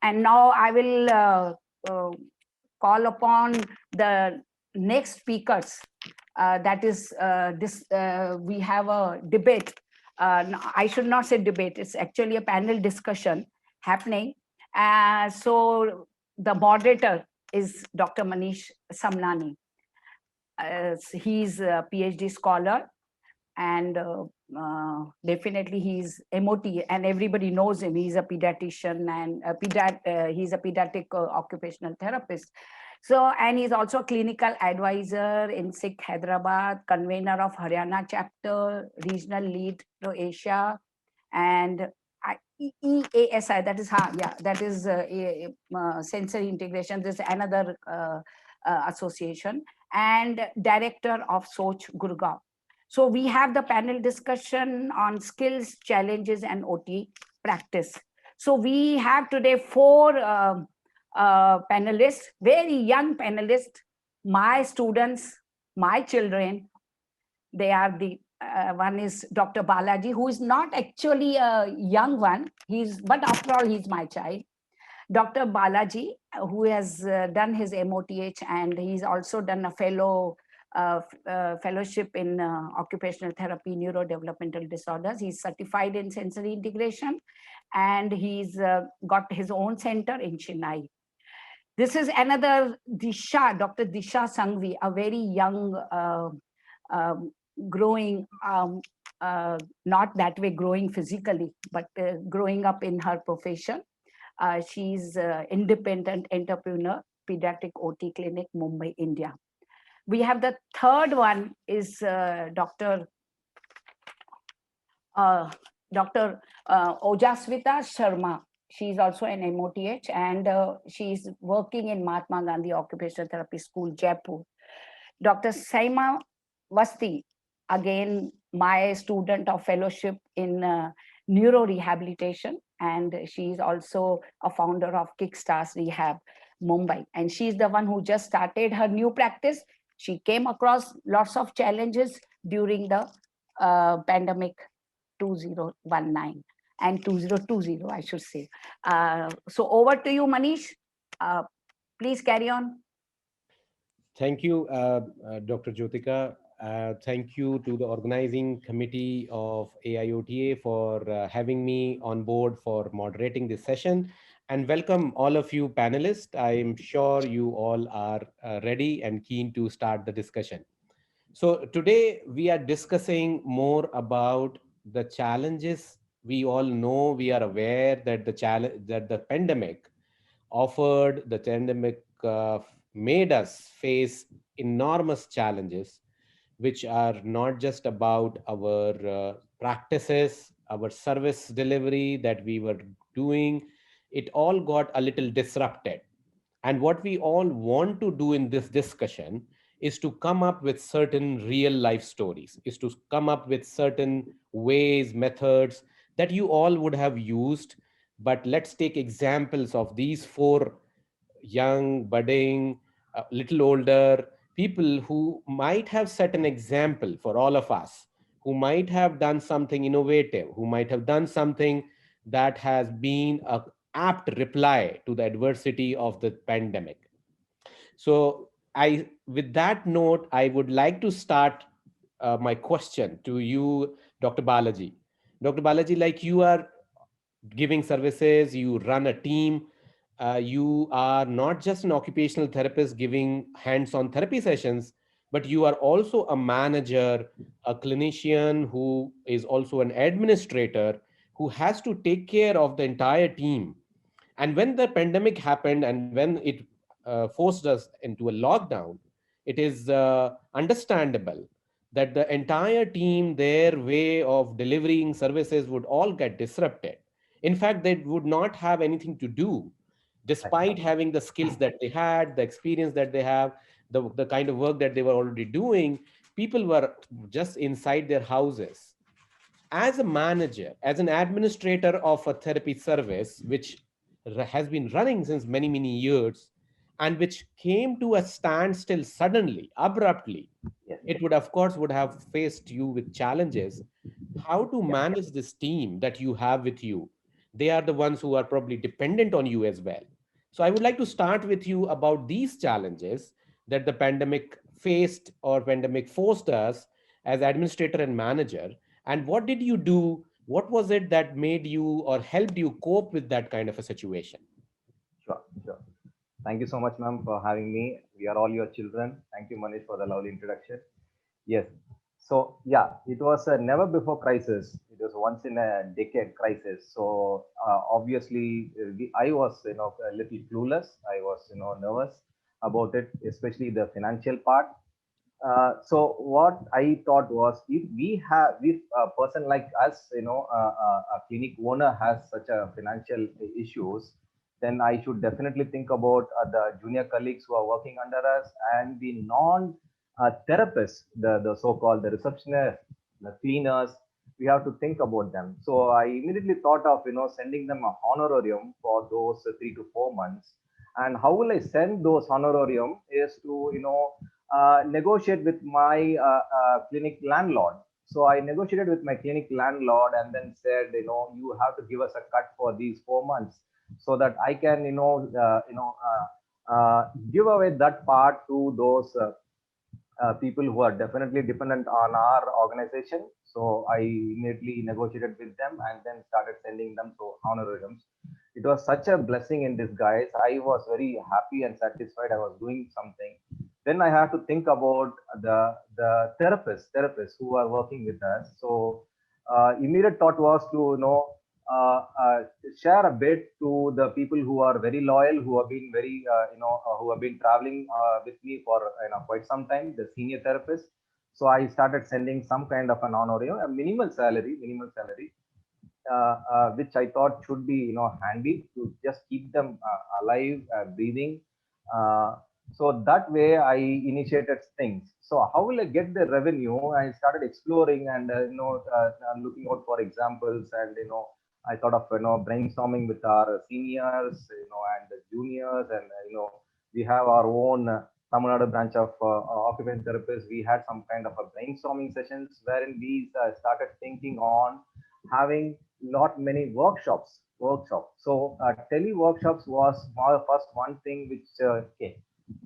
And now I will call upon the next speakers. That is this. We have a debate. I should not say debate. It's actually a panel discussion happening. So the moderator is Dr. Manish Samnani. He's a PhD scholar, and definitely he's MOT, and everybody knows him. He's a pediatrician and he's a pediatric occupational therapist. So, and he's also a clinical advisor in Sikh Hyderabad, convener of Haryana chapter, regional lead to Asia, and EASI, that is that is sensory integration. This is another association, and director of Soch Gurgaon. So we have the panel discussion on skills, challenges, and OT practice. So we have today four panelists, very young panelists, my students, my children. They are the one is Dr. Balaji, who is not actually a young one. But after all, he's my child. Dr. Balaji, who has done his MOTH, and he's also done a fellowship in occupational therapy, neurodevelopmental disorders. He's certified in sensory integration, and he's got his own center in Chennai. This is another Disha, Dr. Disha Sanghvi, a very young, growing, not that way growing physically, but growing up in her profession. She's independent entrepreneur, pediatric OT clinic, Mumbai, India. We have the third one is Dr. Ojaswita Sharma. She's also an MOTH, and she's working in Mahatma Gandhi Occupational Therapy School, Jaipur. Dr. Saima Vasti, again, my student of fellowship in neuro rehabilitation, and she's also a founder of Kickstars Rehab, Mumbai. And she's the one who just started her new practice. She came across lots of challenges during the pandemic 2019 and 2020, I should say. So over to you, Manish. Please carry on. Thank you, Dr. Jyotika. Thank you to the organizing committee of AIOTA for having me on board for moderating this session. And welcome all of you panelists. I'm sure you all are ready and keen to start the discussion. So today we are discussing more about the challenges. We all know, we are aware that the pandemic offered, the pandemic made us face enormous challenges, which are not just about our practices, our service delivery that we were doing. It all got a little disrupted. And what we all want to do in this discussion is to come up with certain real life stories, is to come up with certain ways, methods that you all would have used. But let's take examples of these four young, budding, little older people who might have set an example for all of us, who might have done something innovative, who might have done something that has been a apt reply to the adversity of the pandemic. So with that note, I would like to start my question to you, Dr. Balaji. Dr. Balaji, like you are giving services, you run a team, you are not just an occupational therapist giving hands-on therapy sessions, but you are also a manager, a clinician who is also an administrator who has to take care of the entire team. And when the pandemic happened and when it forced us into a lockdown, it is understandable that the entire team, their way of delivering services would all get disrupted. In fact, they would not have anything to do, despite having the skills that they had, the experience that they have, the kind of work that they were already doing. People were just inside their houses. As a manager, as an administrator of a therapy service, which has been running since many, many years, and which came to a standstill suddenly, abruptly, it would, of course, would have faced you with challenges. How to manage this team that you have with you, they are the ones who are probably dependent on you as well. So I would like to start with you about these challenges that the pandemic faced or pandemic forced us as administrator and manager. And what did you do? What was it that made you or helped you cope with that kind of a situation? Sure, sure. Thank you so much, ma'am, for having me. We are all your children. Thank you, Manish, for the lovely introduction. Yes. So, yeah, it was a never before crisis. It was once in a decade crisis. So, obviously, I was, a little clueless. I was, nervous about it, especially the financial part. So what I thought was, if a person like us, a clinic owner has such a financial issues, then I should definitely think about the junior colleagues who are working under us and the non therapists, the so-called the receptionists, the cleaners. We have to think about them. So I immediately thought of sending them a honorarium for those 3 to 4 months. And how will I send those honorarium is to negotiate with my clinic landlord. So I negotiated with my clinic landlord and then said, you have to give us a cut for these 4 months so that I can, give away that part to those people who are definitely dependent on our organization. So I immediately negotiated with them and then started sending them to honorariums. It was such a blessing in disguise. I was very happy and satisfied. I was doing something. Then I have to think about the therapists who are working with us. So immediate thought was to uh, uh, share a bit to the people who are very loyal, who have been very who have been traveling with me for quite some time, the senior therapists. So I started sending some kind of an honorarium, a minimal salary, which I thought should be handy to just keep them alive, breathing. Uh, so that way I initiated things. So how will I get the revenue? I started exploring and looking out for examples, and I thought of brainstorming with our seniors, and the juniors, and we have our own Tamil Nadu branch of occupational therapists. We had some kind of a brainstorming sessions wherein we started thinking on having not many workshops. So tele workshops was my first one thing which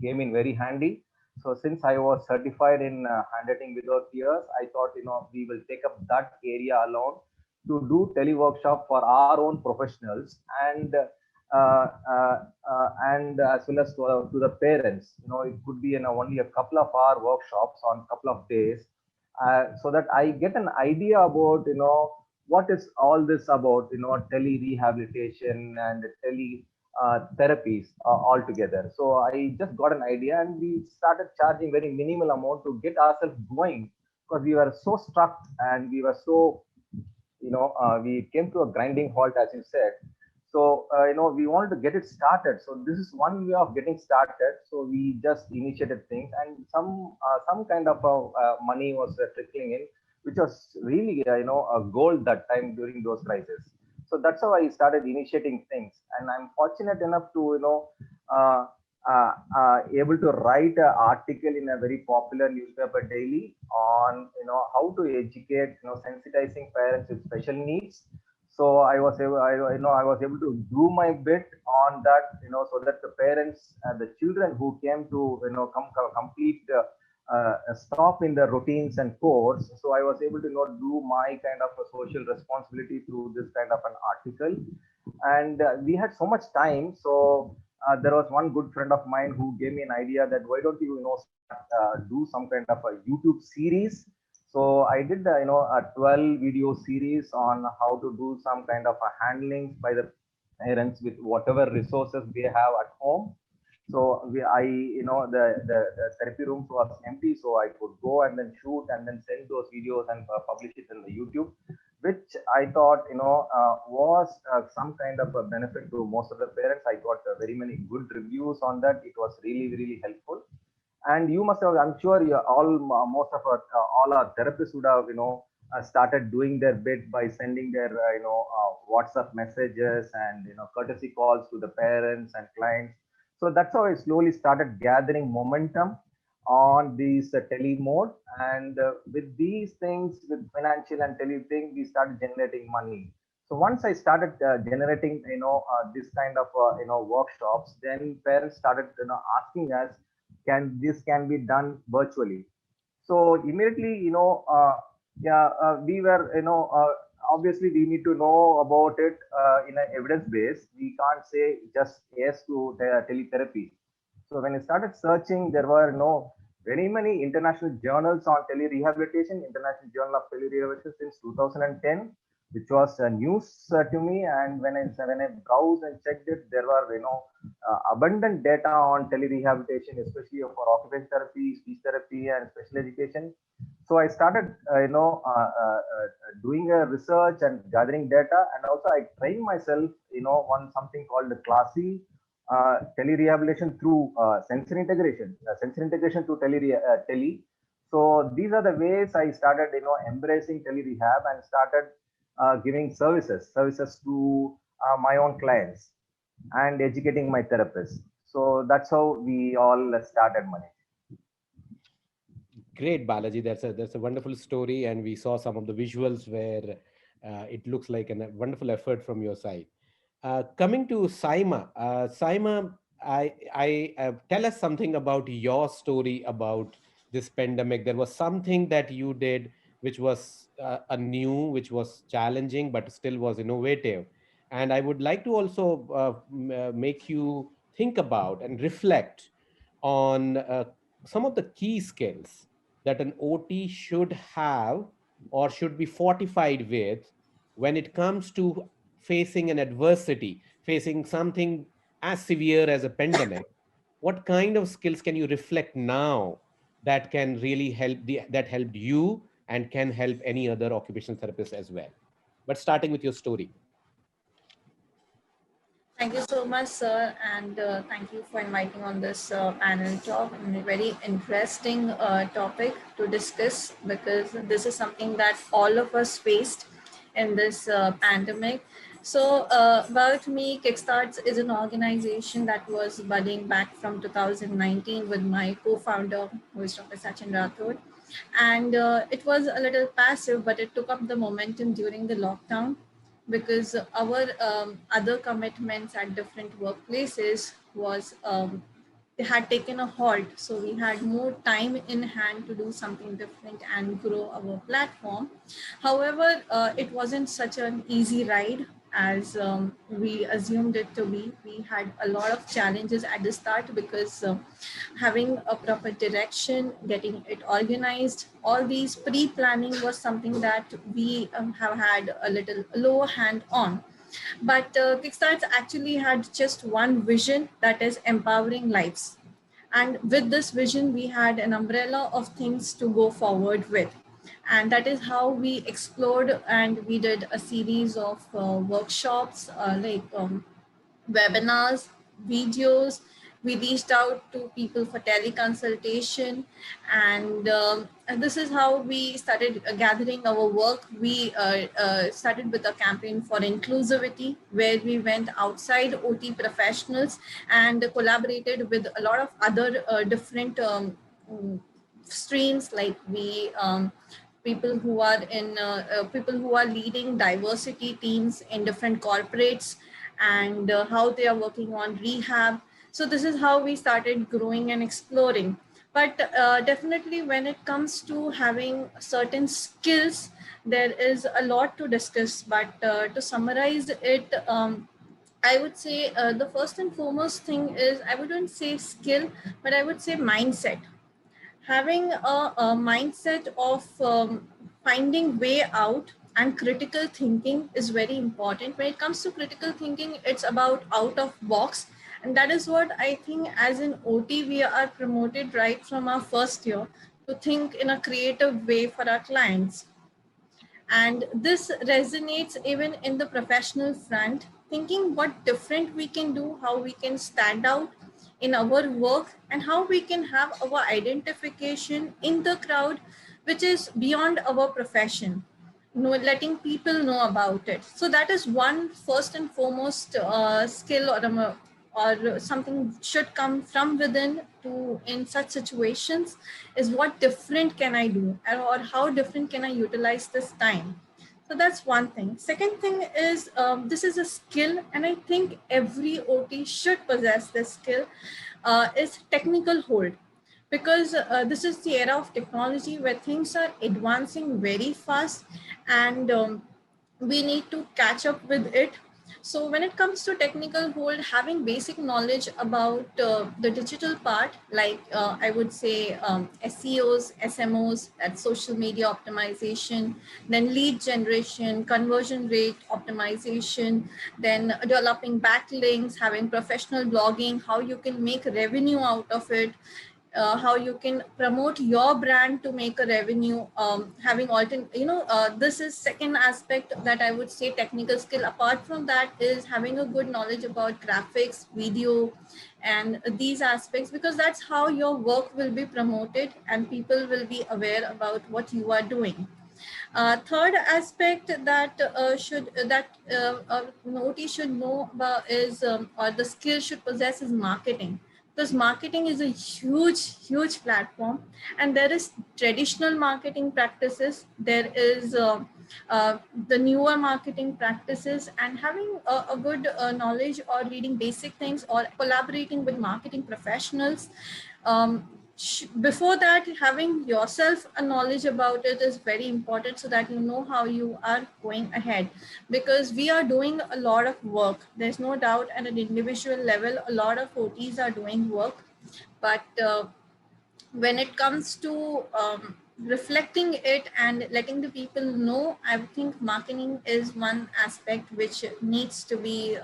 came in very handy. So since I was certified in handwriting without tears, I thought we will take up that area alone to do tele workshop for our own professionals, and as well as to the parents. It could be only a couple of hour workshops on couple of days, so that I get an idea about what is all this about, tele rehabilitation and tele therapies altogether. So I just got an idea and we started charging very minimal amount to get ourselves going, because we were so struck and we were so, we came to a grinding halt, as you said. So, we wanted to get it started. So this is one way of getting started. So we just initiated things, and some kind of money was trickling in, which was really, a gold that time during those crises. So that's how I started initiating things. And I'm fortunate enough to, uh, able to write an article in a very popular newspaper daily on, how to educate, sensitizing parents with special needs. So I was able, I was able to do my bit on that, so that the parents and the children who came to complete stop in the routines and course. So I was able to do my kind of a social responsibility through this kind of an article. And we had so much time. So there was one good friend of mine who gave me an idea that why don't you do some kind of a YouTube series. So I did a 12 video series on how to do some kind of a handling by the parents with whatever resources they have at home. So the therapy rooms was empty, so I could go and then shoot and then send those videos and publish it in the YouTube, which I thought was some kind of a benefit to most of the parents. I got very many good reviews on that. It was really helpful. And you must have, I'm sure you all, most of our all our therapists would have started doing their bit by sending their WhatsApp messages and courtesy calls to the parents and clients. So that's how I slowly started gathering momentum on these tele mode. And with these things, with financial and tele thing, we started generating money. So once I started generating, this kind of, workshops, then parents started, asking us, can be done virtually? So immediately, yeah, we were, obviously we need to know about it in an evidence base. We can't say just yes to teletherapy. So when I started searching, there were very many international journals on telerehabilitation, International Journal of Telerehabilitation since 2010, which was news to me. And when I browsed and checked it, there were abundant data on telerehabilitation, especially for occupational therapy, speech therapy, and special education. So I started, doing a research and gathering data, and also I trained myself, on something called the Classy telerehabilitation through sensor integration to tele. So these are the ways I started, embracing telerehab and started giving services to my own clients and educating my therapists. So that's how we all started money. Great, Balaji. That's a wonderful story, and we saw some of the visuals where it looks like a wonderful effort from your side. Coming to Saima, Saima, tell us something about your story about this pandemic. There was something that you did which was a new, which was challenging, but still was innovative. And I would like to also make you think about and reflect on some of the key skills that an OT should have or should be fortified with when it comes to facing an adversity, facing something as severe as a pandemic. What kind of skills can you reflect now that can really that helped you and can help any other occupational therapist as well? But starting with your story. Thank you so much, sir, and thank you for inviting on this panel talk. And a very interesting topic to discuss, because this is something that all of us faced in this pandemic. So about me, Kickstarts is an organization that was budding back from 2019 with my co-founder, who is Dr. Sachin Rathod. And it was a little passive, but it took up the momentum during the lockdown, because our other commitments at different workplaces was they had taken a halt. So we had more time in hand to do something different and grow our platform. However, it wasn't such an easy ride as we assumed it to be. We had a lot of challenges at the start, because having a proper direction, getting it organized, all these pre-planning was something that we have had a little lower hand on. But Kickstarts actually had just one vision, that is empowering lives. And with this vision, we had an umbrella of things to go forward with. And that is how we explored, and we did a series of workshops, webinars, videos. We reached out to people for teleconsultation, and this is how we started gathering our work. We started with a campaign for inclusivity, where we went outside OT professionals and collaborated with a lot of other different streams, like people who are in people who are leading diversity teams in different corporates, and how they are working on rehab. So this is how we started growing and exploring. But definitely when it comes to having certain skills, there is a lot to discuss. But to summarize it, I would say the first and foremost thing is, I wouldn't say skill, but I would say mindset. Having a mindset of finding way out and critical thinking is very important. When it comes to critical thinking, it's about out of box, and that is what I think as an OT we are promoted right from our first year, to think in a creative way for our clients. And this resonates even in the professional front, thinking what different we can do, how we can stand out in our work, and how we can have our identification in the crowd, which is beyond our profession, letting people know about it. So that is one first and foremost skill, or something should come from within to, in such situations, is what different can I do, or how different can I utilize this time. So that's one thing. Second thing is this is a skill, and I think every OT should possess this skill, is technical hold. Because this is the era of technology where things are advancing very fast, and we need to catch up with it. So when it comes to technical hold, having basic knowledge about the digital part, like I would say SEOs, SMOs, that's social media optimization, then lead generation, conversion rate optimization, then developing backlinks, having professional blogging, how you can make revenue out of it, how you can promote your brand to make a revenue, having this is second aspect that I would say technical skill. Apart from that is having a good knowledge about graphics, video, and these aspects, because that's how your work will be promoted and people will be aware about what you are doing. Third aspect that Noti should know about is, or the skill should possess, is marketing. Because marketing is a huge platform, and there is traditional marketing practices. There is the newer marketing practices, and having a good knowledge or reading basic things or collaborating with marketing professionals. Before that, having yourself a knowledge about it is very important, so that you know how you are going ahead, because we are doing a lot of work. There's no doubt at an individual level, a lot of OTs are doing work, but when it comes to reflecting it and letting the people know, I think marketing is one aspect which needs to be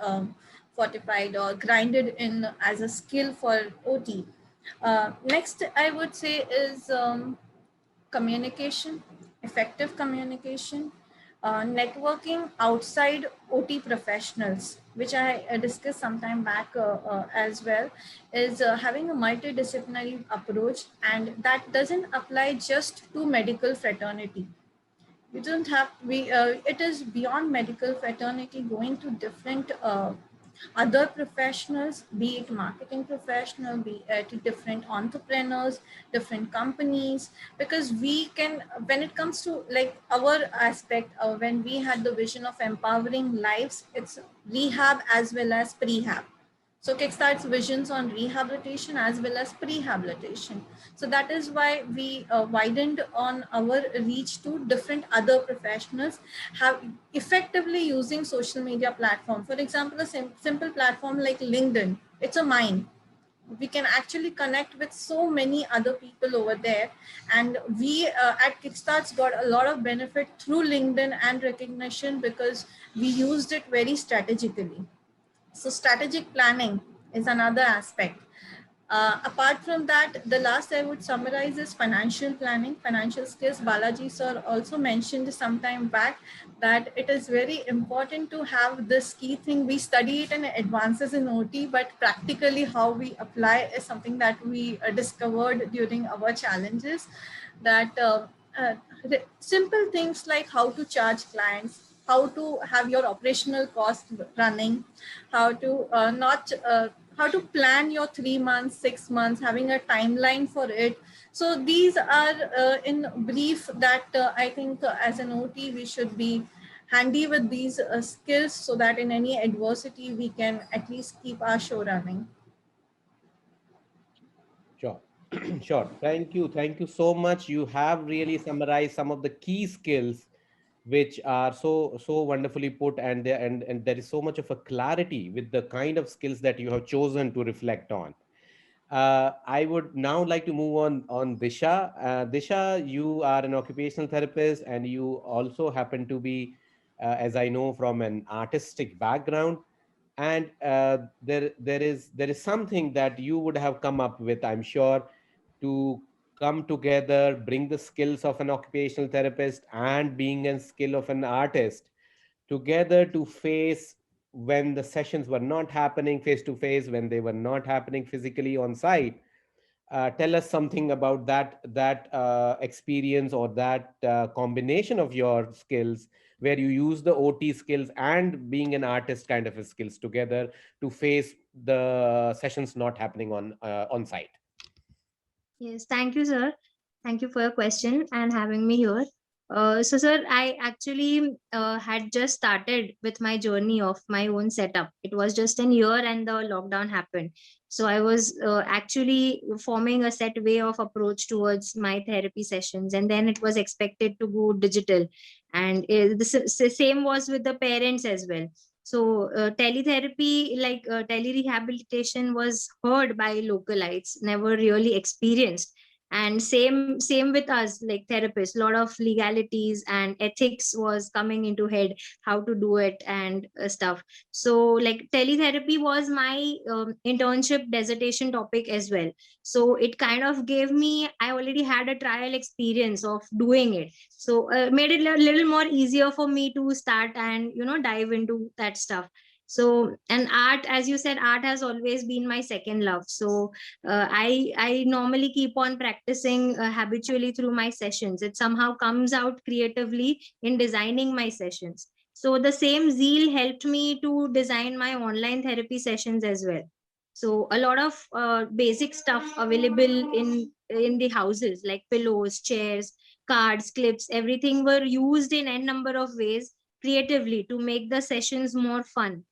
fortified or grinded in as a skill for OT. Next, I would say is communication, effective communication, networking outside OT professionals, which I discussed some time back as well, is having a multidisciplinary approach, and that doesn't apply just to medical fraternity. You don't have, it is beyond medical fraternity, going to different other professionals, be it marketing professional, be it different entrepreneurs, different companies, because we can, when it comes to like our aspect, when we had the vision of empowering lives, it's rehab as well as prehab. So Kickstart's visions on rehabilitation as well as prehabilitation. So that is why we widened on our reach to different other professionals, have effectively using social media platform. For example, a simple platform like LinkedIn, it's a mine. We can actually connect with so many other people over there. And we at Kickstarts got a lot of benefit through LinkedIn and recognition, because we used it very strategically. So strategic planning is another aspect. Apart from that, the last I would summarize is financial planning, financial skills. Balaji sir also mentioned some time back that it is very important to have this key thing. We study it in advances in OT, but practically how we apply is something that we discovered during our challenges. That simple things like how to charge clients, how to have your operational cost running, how to how to plan your 3 months, 6 months, having a timeline for it. So these are in brief that I think as an OT, we should be handy with these skills, so that in any adversity, we can at least keep our show running. Sure. Sure. Thank you. Thank you so much. You have really summarized some of the key skills which are so wonderfully put, and there is so much of a clarity with the kind of skills that you have chosen to reflect on. I would now like to move on Disha. Disha, you are an occupational therapist, and you also happen to be, as I know, from an artistic background. And there is something that you would have come up with, I'm sure, to come together, bring the skills of an occupational therapist and being a skill of an artist together to face when the sessions were not happening face to face, when they were not happening physically on site. Tell us something about that experience, or that combination of your skills, where you use the OT skills and being an artist kind of skills together to face the sessions not happening on site. Yes, thank you, sir. Thank you for your question and having me here. So, sir, I actually had just started with my journey of my own setup. It was just a year and the lockdown happened. So I was actually forming a set way of approach towards my therapy sessions. And then it was expected to go digital. And the same was with the parents as well. So teletherapy, like telerehabilitation, was heard by localites, never really experienced. And same with us, like therapists, a lot of legalities and ethics was coming into head, how to do it and stuff. So like teletherapy was my internship dissertation topic as well. So it kind of gave me, I already had a trial experience of doing it, so made it a little more easier for me to start and dive into that stuff. So, and art, as you said, art has always been my second love. So I normally keep on practicing habitually through my sessions. It somehow comes out creatively in designing my sessions. So the same zeal helped me to design my online therapy sessions as well. So a lot of basic stuff available in the houses, like pillows, chairs, cards, clips, everything were used in n number of ways creatively to make the sessions more fun.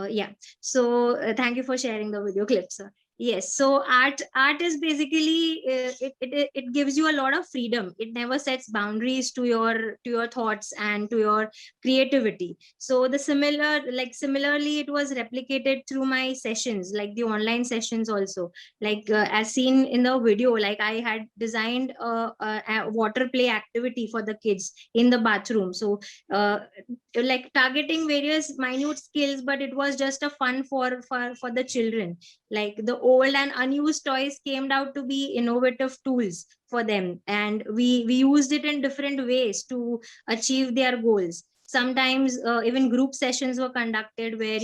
Yeah, so thank you for sharing the video clip, sir. Yes, so art is basically it gives you a lot of freedom. It never sets boundaries to your thoughts and to your creativity. So the similarly it was replicated through my sessions, like the online sessions also. Like as seen in the video, like I had designed a water play activity for the kids in the bathroom. So like targeting various minute skills, but it was just a fun for the children. Like the old and unused toys came out to be innovative tools for them, and we used it in different ways to achieve their goals. Sometimes even group sessions were conducted where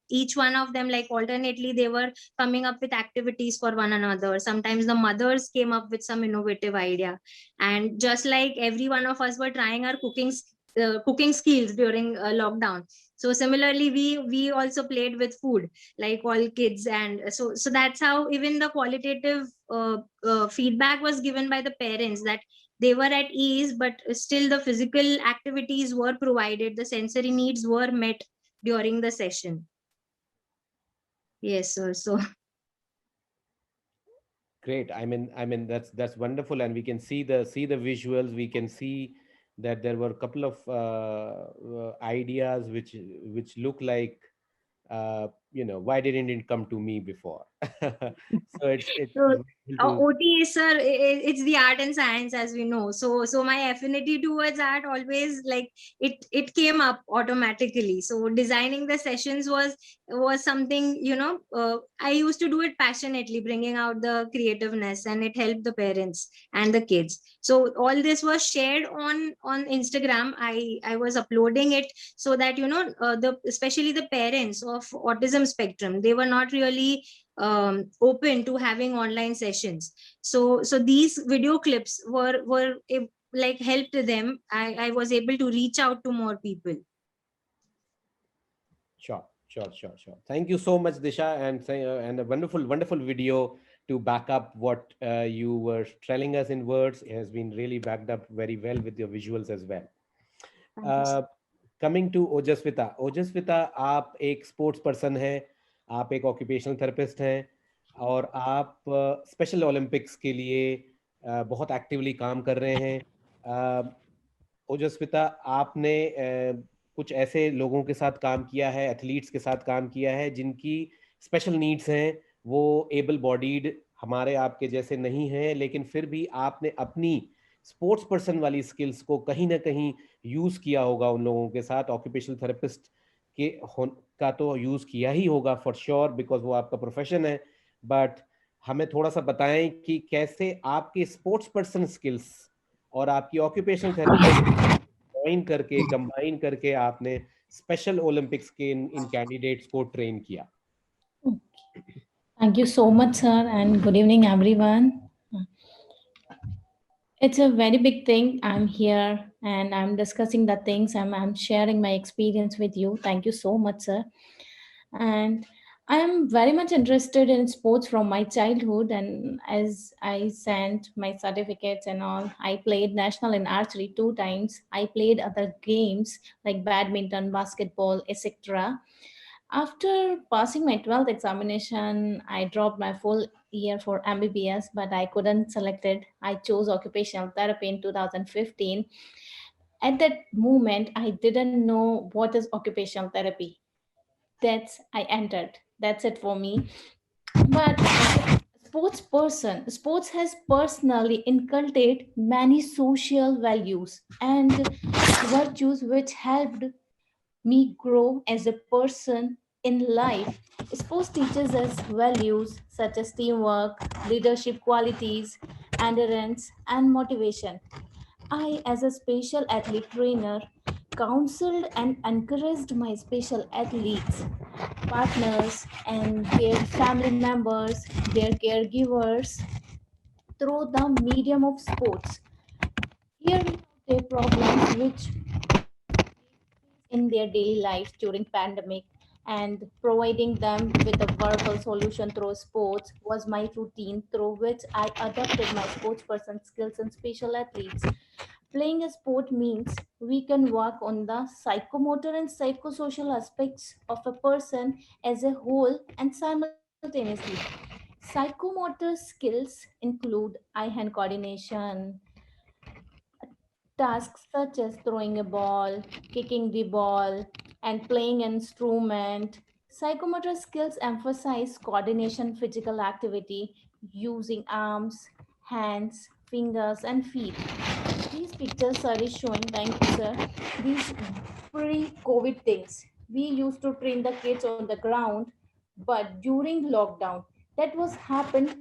each one of them, like alternately, they were coming up with activities for one another. Sometimes the mothers came up with some innovative idea, and just like every one of us were trying our cooking skills during lockdown. So similarly, we also played with food, like all kids. And so that's how even the qualitative feedback was given by the parents, that they were at ease, but still the physical activities were provided, the sensory needs were met during the session. Yes, so Great. I mean that's wonderful, and we can see the visuals. We can see that there were a couple of ideas which look like why didn't it come to me before? So it's So, to, OTA, sir, it's the art and science, as we know. So my affinity towards art always, like, it came up automatically. So designing the sessions was something, I used to do it passionately, bringing out the creativeness, and it helped the parents and the kids. So all this was shared on Instagram. I was uploading it so that especially the parents of autism spectrum, they were not really open to having online sessions. So these video clips were like helped them. I was able to reach out to more people. Sure. Thank you so much, Disha, and a wonderful video to back up what you were telling us in words. It has been really backed up very well with your visuals as well. Coming to Ojaswita. Ojaswita, आप एक sports person हैं, आप एक occupational therapist हैं, और आप special Olympics के लिए बहुत एक्टिवली काम कर रहे हैं. ओजस्विता, आपने कुछ ऐसे लोगों के साथ काम किया है, एथलीट्स के साथ काम किया है जिनकी स्पेशल नीड्स हैं, वो एबल बॉडीड हमारे आपके जैसे नहीं हैं, लेकिन फिर भी आपने अपनी स्पोर्ट्स पर्सन वाली स्किल्स को कहीं ना कहीं यूज किया होगा उन लोगों के साथ. ऑक्यूपेशनल थेरेपिस्ट का तो यूज किया ही होगा फॉर श्योर, बिकॉज वो आपका प्रोफेशन है. बट हमें थोड़ा सा बताएं कि कैसे आपके स्पोर्ट्स पर्सन स्किल्स और आपकी ऑक्यूपेशनल थेरेपी कंबाइन करके आपने स्पेशल ओलंपिक्स के इन कैंडिडेट्स को ट्रेन किया. Thank you so much, sir, and good evening, everyone. It's a very big thing. I'm here and I'm discussing the things. I'm sharing my experience with you. Thank you so much, sir. And I am very much interested in sports from my childhood, and as I sent my certificates and all, I played national in archery 2 times. I played other games like badminton, basketball, etc. After passing my 12th examination, I dropped my full year for MBBS, but I couldn't select it. I chose occupational therapy in 2015. At that moment, I didn't know what is occupational therapy. That's I entered. That's it for me. But as a sports person, sports has personally inculcated many social values and virtues which helped me grow as a person in life. Sports teaches us values such as teamwork, leadership qualities, endurance, and motivation. I, as a special athlete trainer, counseled and encouraged my special athletes, partners, and their family members, their caregivers through the medium of sports. Here we have their problems which in their daily lives during pandemic, and providing them with a verbal solution through sports was my routine through which I adopted my sports person skills and special athletes. Playing a sport means we can work on the psychomotor and psychosocial aspects of a person as a whole and simultaneously. Psychomotor skills include eye hand coordination, tasks such as throwing a ball, kicking the ball, and playing an instrument. Psychomotor skills emphasize coordination, physical activity using arms, hands, fingers, and feet. These pictures are showing, thank you, sir, these pre-COVID things. We used to train the kids on the ground, but during lockdown, that was happened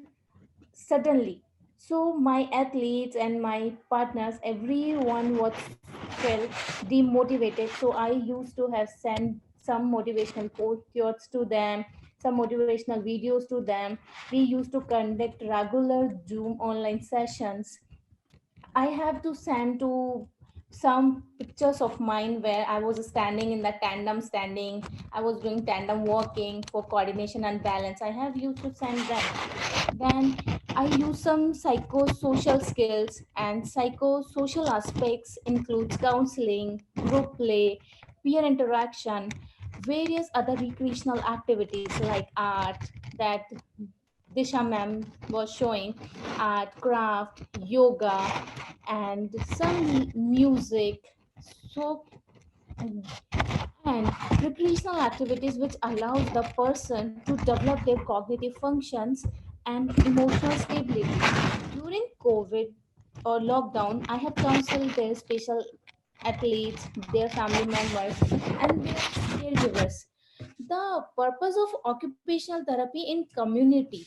suddenly. So my athletes and my partners, everyone was felt demotivated. So I used to have sent some motivational quotes to them, some motivational videos to them. We used to conduct regular Zoom online sessions. I have to send to some pictures of mine where I was standing in the tandem standing. I was doing tandem walking for coordination and balance. I have used to send them. Then I use some psychosocial skills, and psychosocial aspects includes counseling, group play, peer interaction, various other recreational activities like art that Disha ma'am was showing, art, craft, yoga, and some music. So, and recreational activities which allows the person to develop their cognitive functions and emotional stability. During COVID or lockdown, I have counseled their special athletes, their family members, and their caregivers. The purpose of occupational therapy in community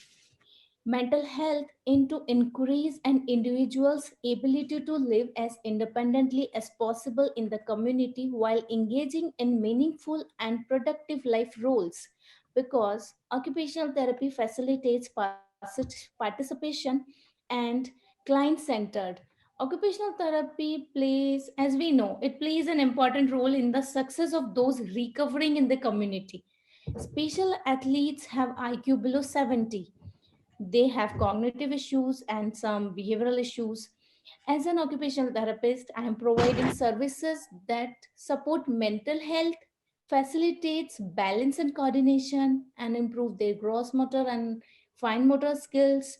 mental health into increase an individual's ability to live as independently as possible in the community while engaging in meaningful and productive life roles, because occupational therapy facilitates participation and client centered. Occupational therapy plays, as we know, it plays an important role in the success of those recovering in the community. Special athletes have IQ below 70. They have cognitive issues and some behavioral issues. As an occupational therapist, I am providing services that support mental health, facilitates balance and coordination, and improve their gross motor and fine motor skills,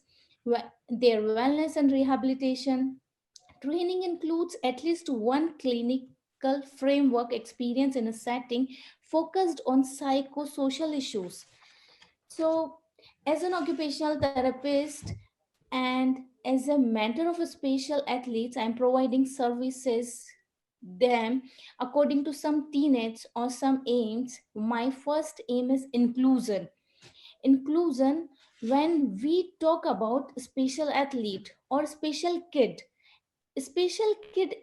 their wellness and rehabilitation. Training includes at least one clinical framework experience in a setting focused on psychosocial issues. So, as an occupational therapist and as a mentor of special athletes, I'm providing services them according to some tenets or some aims. My first aim is inclusion. Inclusion, when we talk about special athlete or special kid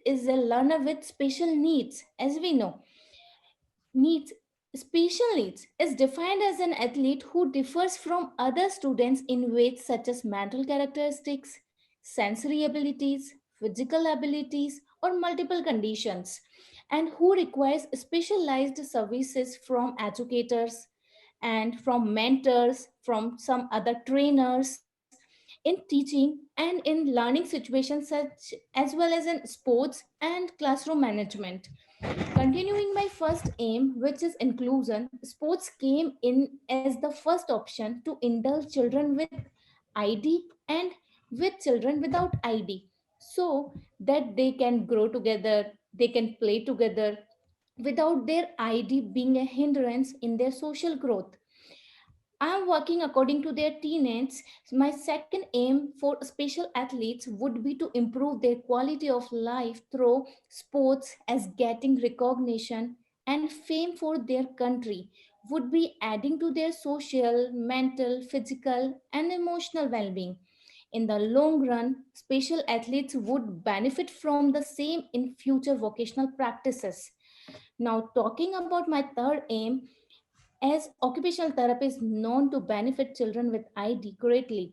is a learner with special needs. As we know, needs special needs is defined as an athlete who differs from other students in ways such as mental characteristics, sensory abilities, physical abilities, or multiple conditions, and who requires specialized services from educators, and from mentors, from some other trainers in teaching and in learning situations such as well as in sports and classroom management. Continuing my first aim, which is inclusion, sports came in as the first option to indulge children with ID and with children without ID so that they can grow together, they can play together without their ID being a hindrance in their social growth. I am working according to their teammates. My second aim for special athletes would be to improve their quality of life through sports, as getting recognition and fame for their country would be adding to their social, mental, physical, and emotional well being. In the long run, special athletes would benefit from the same in future vocational practices. Now, talking about my third aim, as occupational therapy is known to benefit children with ID greatly.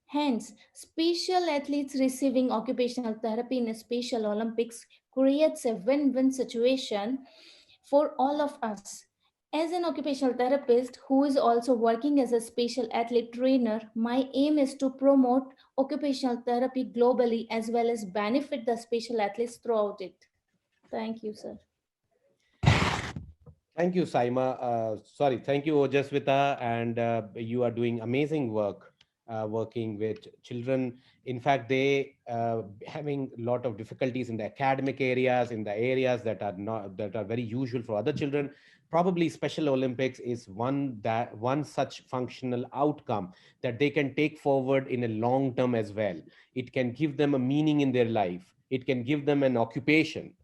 Hence, special athletes receiving occupational therapy in a Special Olympics creates a win-win situation for all of us. As an occupational therapist who is also working as a special athlete trainer, my aim is to promote occupational therapy globally as well as benefit the special athletes throughout it. Thank you, sir. Thank you, Saima. Thank you, Ojaswita, and you are doing amazing work working with children. In fact, they having a lot of difficulties in the academic areas, in the areas that are very usual for other children. Probably Special Olympics is one such functional outcome that they can take forward in a long term as well. It can give them a meaning in their life. It can give them an occupation.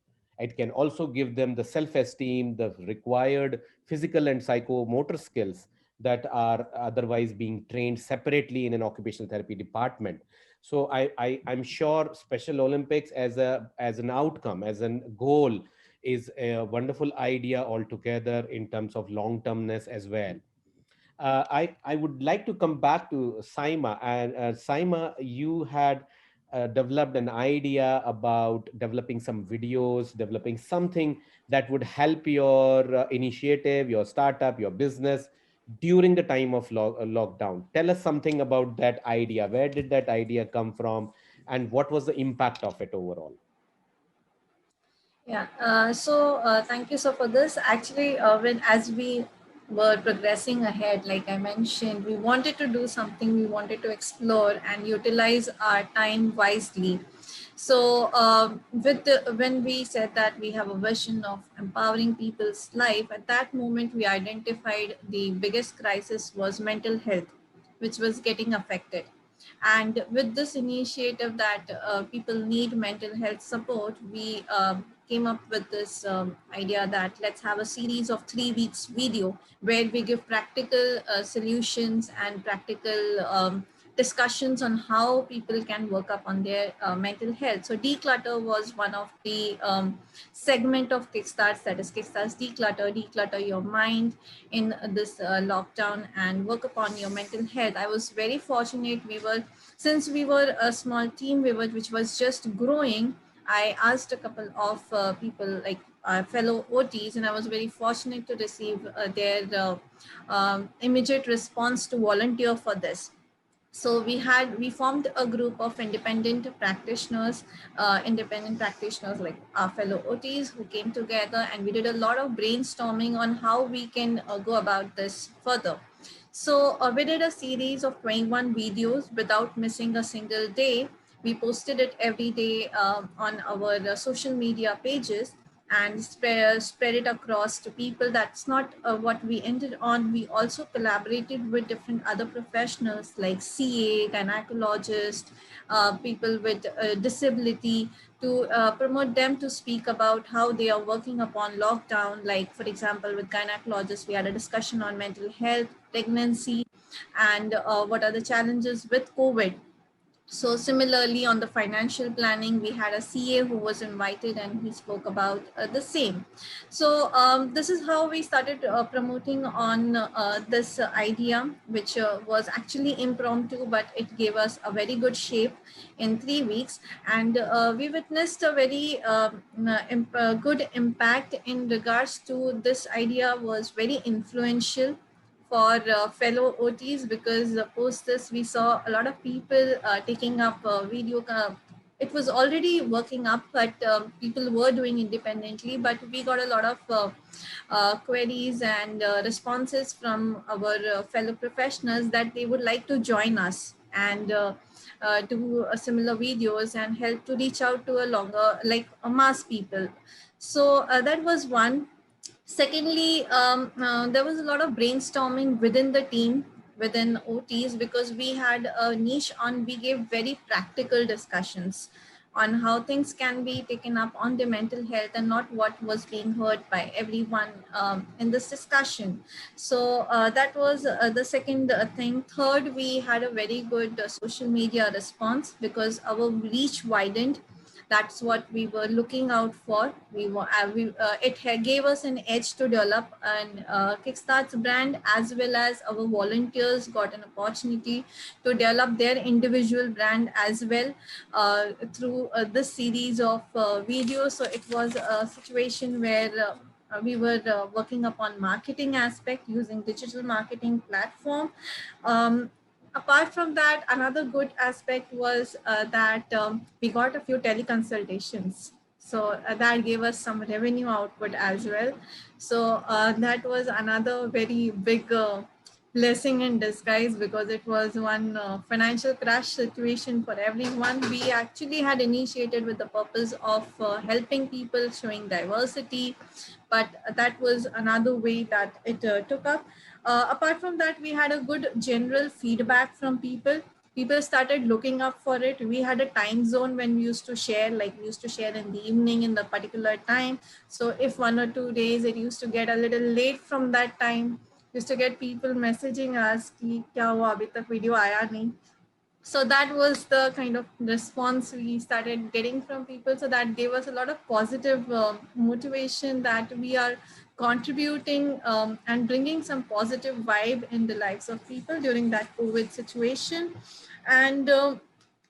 It can also give them the self-esteem, the required physical and psychomotor skills that are otherwise being trained separately in an occupational therapy department. So I'm sure Special Olympics as an outcome, as a goal, is a wonderful idea altogether in terms of long-termness as well. I would like to come back to Saima. And Saima, you had developed an idea about developing some videos, developing something that would help your initiative, your startup, your business during the time of lockdown. Tell us something about that idea. Where did that idea come from, and what was the impact of it overall? Yeah, thank you so for this. Actually, when as we were progressing ahead, like I mentioned, we wanted to do something, we wanted to explore and utilize our time wisely. So when we said that we have a vision of empowering people's life, at that moment we identified the biggest crisis was mental health, which was getting affected. And with this initiative that people need mental health support, we came up with this idea that let's have a series of 3 weeks video where we give practical solutions and practical discussions on how people can work up on their mental health. So declutter was one of the segment of Kickstarts, that is Kickstarts declutter your mind in this lockdown and work upon your mental health. I was very fortunate. Since we were a small team, which was just growing, I asked a couple of people, like fellow OTs, and I was very fortunate to receive their immediate response to volunteer for this. So we formed a group of independent practitioners like our fellow OTs, who came together, and we did a lot of brainstorming on how we can go about this further. So we did a series of 21 videos without missing a single day. We posted it every day on our social media pages and spread it across to people. That's not what we ended on. We also collaborated with different other professionals like CA, gynecologist, people with disability, to promote them to speak about how they are working upon lockdown. Like, for example, with gynecologists, we had a discussion on mental health, pregnancy, and what are the challenges with COVID. So similarly, on the financial planning, we had a CA who was invited, and he spoke about the same. So this is how we started promoting on this idea, which was actually impromptu, but it gave us a very good shape in 3 weeks. And we witnessed a very good impact in regards to this idea. Was very influential for fellow OTs, because post this we saw a lot of people taking up video. It was already working up, but people were doing independently. But we got a lot of queries and responses from our fellow professionals that they would like to join us and do similar videos and help to reach out to a longer, like a mass people. So that was one. Secondly, there was a lot of brainstorming within the team, within OTs, because we had a niche on, we gave very practical discussions on how things can be taken up on the mental health and not what was being heard by everyone in this discussion. So that was the second thing. Third, we had a very good social media response because our reach widened. That's what we were looking out for. It gave us an edge to develop an Kickstart's brand, as well as our volunteers got an opportunity to develop their individual brand as well through this series of videos. So it was a situation where we were working upon marketing aspect using digital marketing platform. Apart from that, another good aspect was that we got a few teleconsultations. So that gave us some revenue output as well. So that was another very big blessing in disguise, because it was one financial crash situation for everyone. We actually had initiated with the purpose of helping people, showing diversity, but that was another way that it took up. Apart from that, we had a good general feedback from people. People started looking up for it. We had a time zone when we used to share, like we used to share in the evening in the particular time. So if 1 or 2 days it used to get a little late from that time, used to get people messaging us कि क्या हुआ अभी तक video आया नहीं. So that was the kind of response we started getting from people. So that gave us a lot of positive motivation that we are contributing and bringing some positive vibe in the lives of people during that COVID situation. And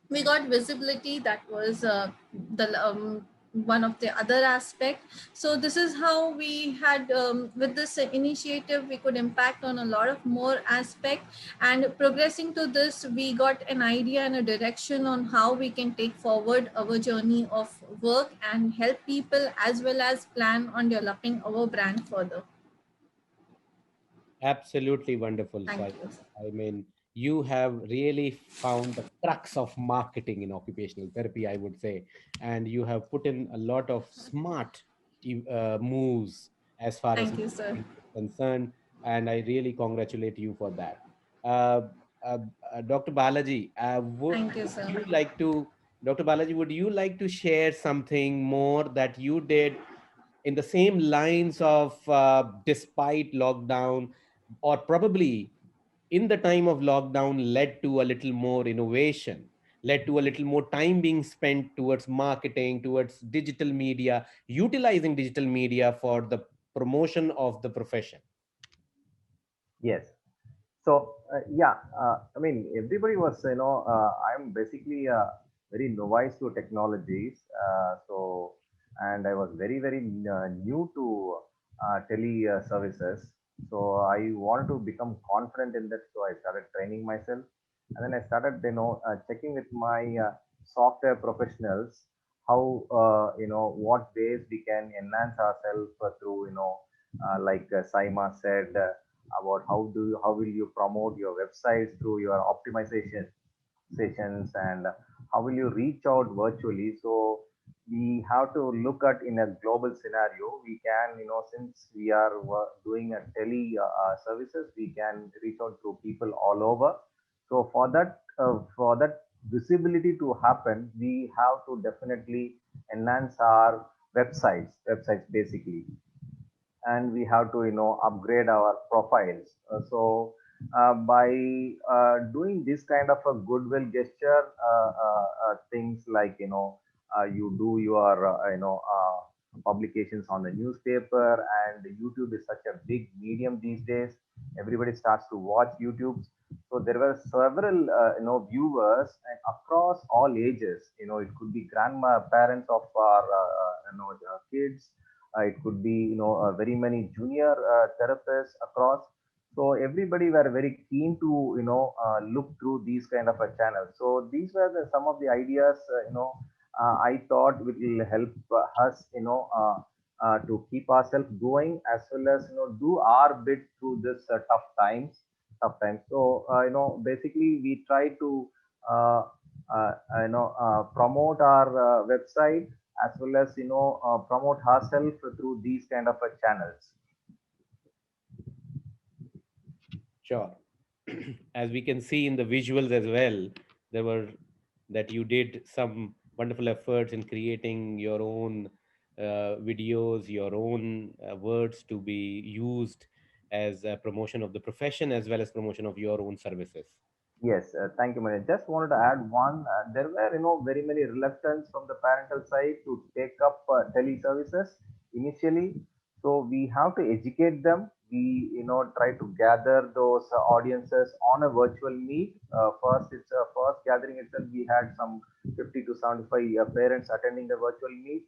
we got visibility. That was the one of the other aspect. So this is how we had with this initiative we could impact on a lot of more aspect, and progressing to this we got an idea and a direction on how we can take forward our journey of work and help people, as well as plan on developing our brand further. Absolutely wonderful. Thank you. I mean, you have really found the crux of marketing in occupational therapy, I would say, and you have put in a lot of smart moves as far as Thank you, sir. marketing is concerned, and I really congratulate you for that. Uh, uh, Dr. Balaji, Thank you, sir. you like to, Dr. Balaji, would you like to share something more that you did in the same lines of despite lockdown, or probably in the time of lockdown led to a little more innovation, led to a little more time being spent towards marketing, towards digital media, utilizing digital media for the promotion of the profession? Yes. So I mean, everybody was, I'm basically very novice to technologies. And I was very, very new to tele services. So I wanted to become confident in that. So I started training myself, and then I started, checking with my software professionals how, what ways we can enhance ourselves through, like Saima said. About how will you promote your websites through your optimization sessions, and how will you reach out virtually. So we have to look at in a global scenario. We can, since we are doing a tele services, we can reach out to people all over. So for that visibility to happen, we have to definitely enhance our websites basically, and we have to upgrade our profiles. By doing this kind of a goodwill gesture, things like you do your publications on the newspaper, and YouTube is such a big medium these days. Everybody starts to watch YouTube. So there were several viewers and across all ages. It could be grandma parents of our kids. It could be very many junior therapists across. So everybody were very keen to, look through these kind of a channel. So these were some of the ideas, I thought will help us, to keep ourselves going, as well as, do our bit through this tough times. So, basically we try to, uh, promote our website, as well as, promote ourselves through these kind of channels. Sure. As we can see in the visuals as well, there were that you did some wonderful efforts in creating your own videos, your own words to be used as a promotion of the profession as well as promotion of your own services. Yes, thank you, Mani. Just wanted to add one. There were, very many reluctance from the parental side to take up teleservices initially. So we have to educate them. We, try to gather those audiences on a virtual meet. First, it's a first gathering itself. We had some 50 to 75 parents attending the virtual meet,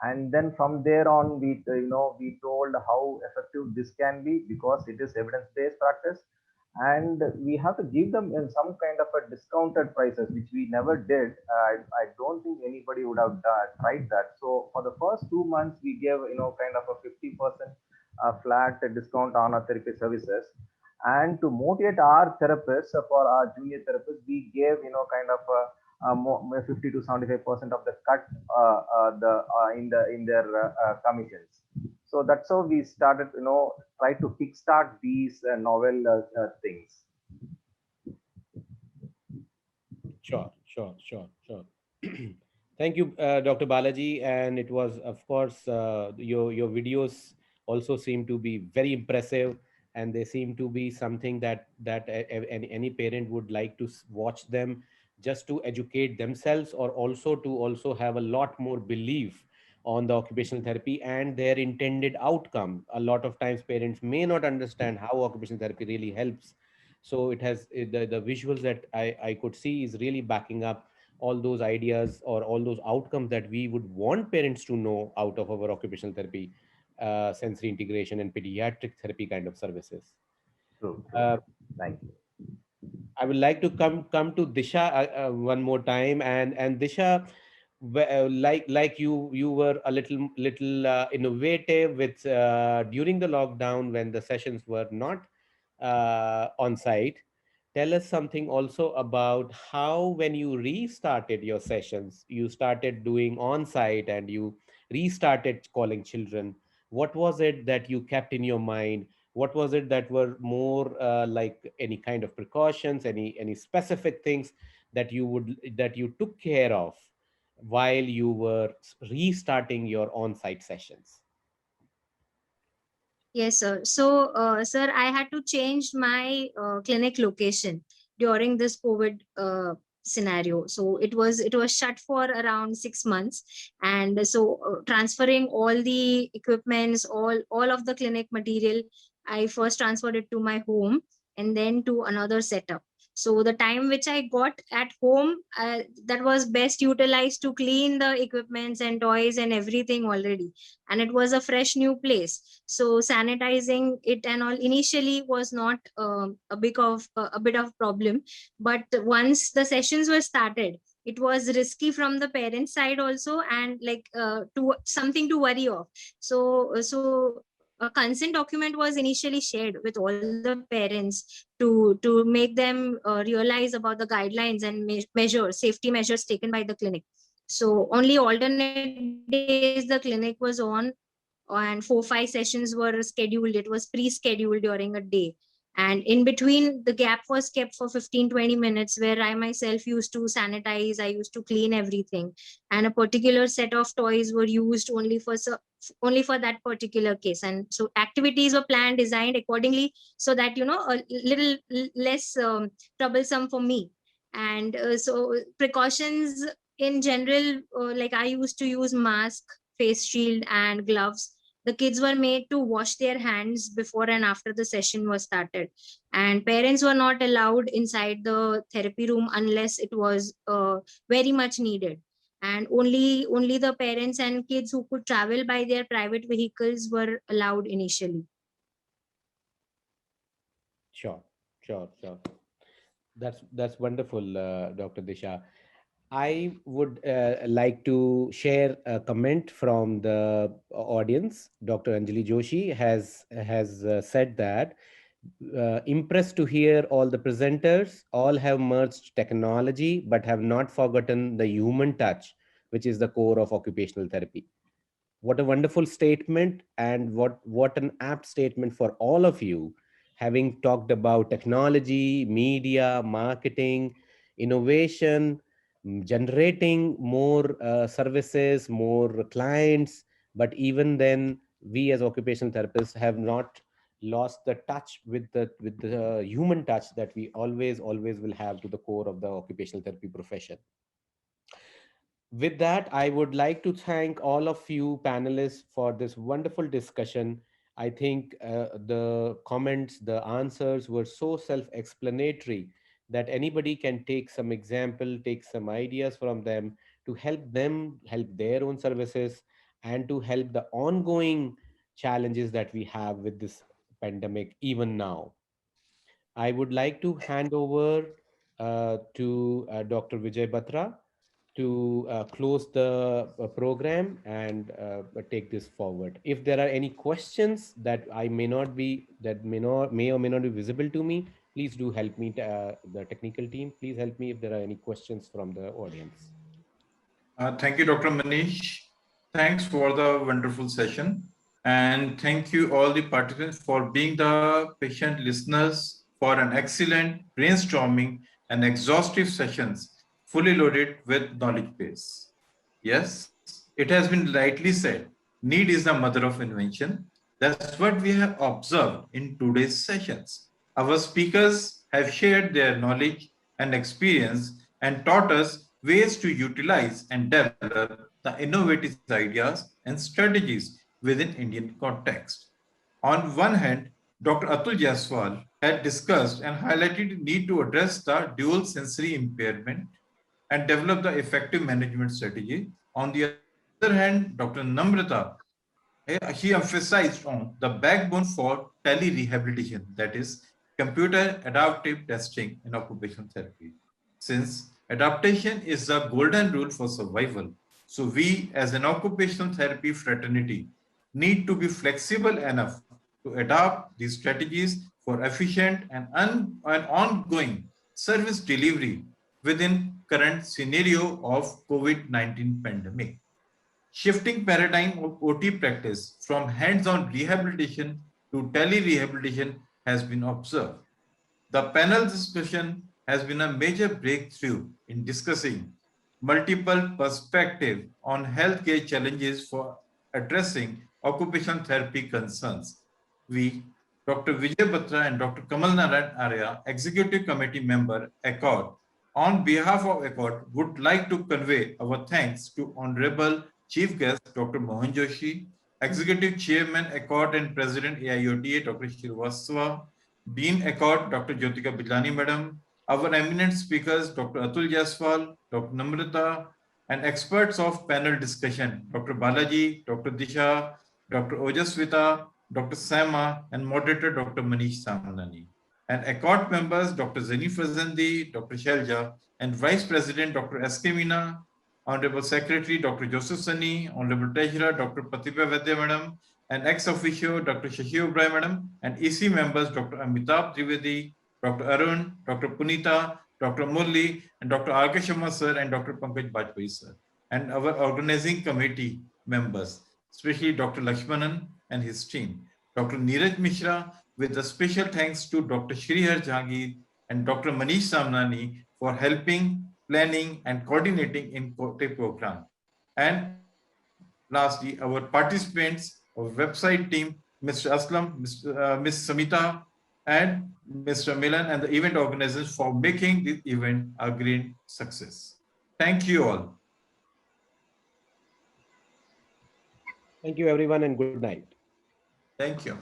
and then from there on, we told how effective this can be, because it is evidence-based practice, and we have to give them in some kind of a discounted prices, which we never did. I don't think anybody would have tried that. So for the first 2 months, we gave, kind of a 50% flat discount on our therapy services. And to motivate our therapists, for our junior therapists, we gave, kind of a 50 to 75% of the cut, in their commissions. So that's how we started, try to kickstart these novel things. Sure. Thank you, Dr. Balaji. And it was, of course, your videos also seem to be very impressive, and they seem to be something that any parent would like to watch them, just to educate themselves, or also to also have a lot more belief on the occupational therapy and their intended outcome. A lot of times parents may not understand how occupational therapy really helps. So it has the visuals that I could see is really backing up all those ideas or all those outcomes that we would want parents to know out of our occupational therapy, sensory integration and pediatric therapy kind of services. True. Uh, Thank you. I would like to come to Disha one more time, and Disha, like you were a little innovative with during the lockdown when the sessions were not on site. Tell us something also about how, when you restarted your sessions, you started doing on site and you restarted calling children. What was it that you kept in your mind? What was it that were more like any kind of precautions, any specific things that you took care of while you were restarting your on-site sessions? Yes, sir. So, sir, I had to change my clinic location during this COVID scenario. So it was shut for around 6 months, and so transferring all the equipments, all of the clinic material, I first transferred it to my home and then to another setup. So the time which I got at home, that was best utilized to clean the equipments and toys and everything already, and it was a fresh new place. So sanitizing it and all initially was not a bit of problem, but once the sessions were started, it was risky from the parent side also, and like to something to worry of. So a consent document was initially shared with all the parents to make them realize about the guidelines and measures, safety measures taken by the clinic. So only alternate days the clinic was on, and 4-5 sessions were scheduled. It was pre-scheduled during a day, and in between the gap was kept for 15-20 minutes, where I myself used to sanitize, I used to clean everything, and a particular set of toys were used only for that particular case. And so activities were planned, designed accordingly, so that a little less troublesome for me. And so precautions in general, like I used to use mask, face shield and gloves. The kids were made to wash their hands before and after the session was started, and parents were not allowed inside the therapy room unless it was very much needed, and only the parents and kids who could travel by their private vehicles were allowed initially. Sure, sure, sure. That's wonderful, Dr. Disha. I would like to share a comment from the audience. Dr. Anjali Joshi has said that impressed to hear all the presenters. All have merged technology, but have not forgotten the human touch, which is the core of occupational therapy. What a wonderful statement, and what an apt statement for all of you, having talked about technology, media, marketing, innovation, generating more services, more clients. But even then, we as occupational therapists have not lost the touch with the human touch that we always will have to the core of the occupational therapy profession. With that, I would like to thank all of you panelists for this wonderful discussion. I think the comments, the answers were so self-explanatory that anybody can take some example, take some ideas from them, help their own services, and to help the ongoing challenges that we have with this pandemic even now. I would like to hand over to Dr. Vijay Batra to close the program and take this forward. If there are any questions that I may not be, that may or may not be visible to me, please do help me, the technical team. Please help me if there are any questions from the audience. Thank you, Dr. Manish. Thanks for the wonderful session. And thank you all the participants for being the patient listeners for an excellent brainstorming and exhaustive sessions, fully loaded with knowledge base. Yes, it has been rightly said, need is the mother of invention. That's what we have observed in today's sessions. Our speakers have shared their knowledge and experience and taught us ways to utilize and develop the innovative ideas and strategies within Indian context. On one hand, Dr. Atul Jaiswal had discussed and highlighted the need to address the dual sensory impairment and develop the effective management strategy. On the other hand, Dr. Namrata, he emphasized on the backbone for tele-rehabilitation, that is, computer adaptive testing in occupational therapy. Since adaptation is the golden rule for survival, so we as an occupational therapy fraternity need to be flexible enough to adopt these strategies for efficient and ongoing service delivery within current scenario of COVID-19 pandemic. Shifting paradigm of OT practice from hands-on rehabilitation to tele-rehabilitation has been observed. The panel discussion has been a major breakthrough in discussing multiple perspectives on healthcare challenges for addressing occupational therapy concerns. We, Dr. Vijay Batra and Dr. Kamal Narayan Arya, Executive Committee member, ACCORD, on behalf of ACCORD, would like to convey our thanks to Honorable Chief Guest, Dr. Mohan Joshi, Executive Chairman, ACCORD and President AIOTA, Dr. Srivastava, Dean ACCORD, Dr. Jyotika Bijlani Madam, our eminent speakers, Dr. Atul Jaiswal, Dr. Namrata, and experts of panel discussion, Dr. Balaji, Dr. Disha, Dr. Ojaswita, Dr. Sama, and moderator, Dr. Manish Samnani. And ACCORD members, Dr. Zenifar Zandi, Dr. Shelja, and Vice President, Dr. S.K. Meena, Honorable Secretary, Dr. Joseph Sani, Honorable Treasurer, Dr. Pratibha Vaidya Madam, and ex-officio, Dr. Shashi Oberoi Madam, and EC members, Dr. Amitabh Trivedi, Dr. Arun, Dr. Punita, Dr. Murli, and Dr. R.K. Sharma sir, and Dr. Pankaj Bajpayee sir, and our organizing committee members, especially Dr. Lakshmanan and his team, Dr. Neeraj Mishra, with a special thanks to Dr. Shrihar Jahangir and Dr. Manish Samnani for helping, planning, and coordinating in the program. And lastly, our participants, our website team, Mr. Aslam, Ms. Samita, and Mr. Milan, and the event organizers for making this event a great success. Thank you all. Thank you, everyone, and good night. Thank you.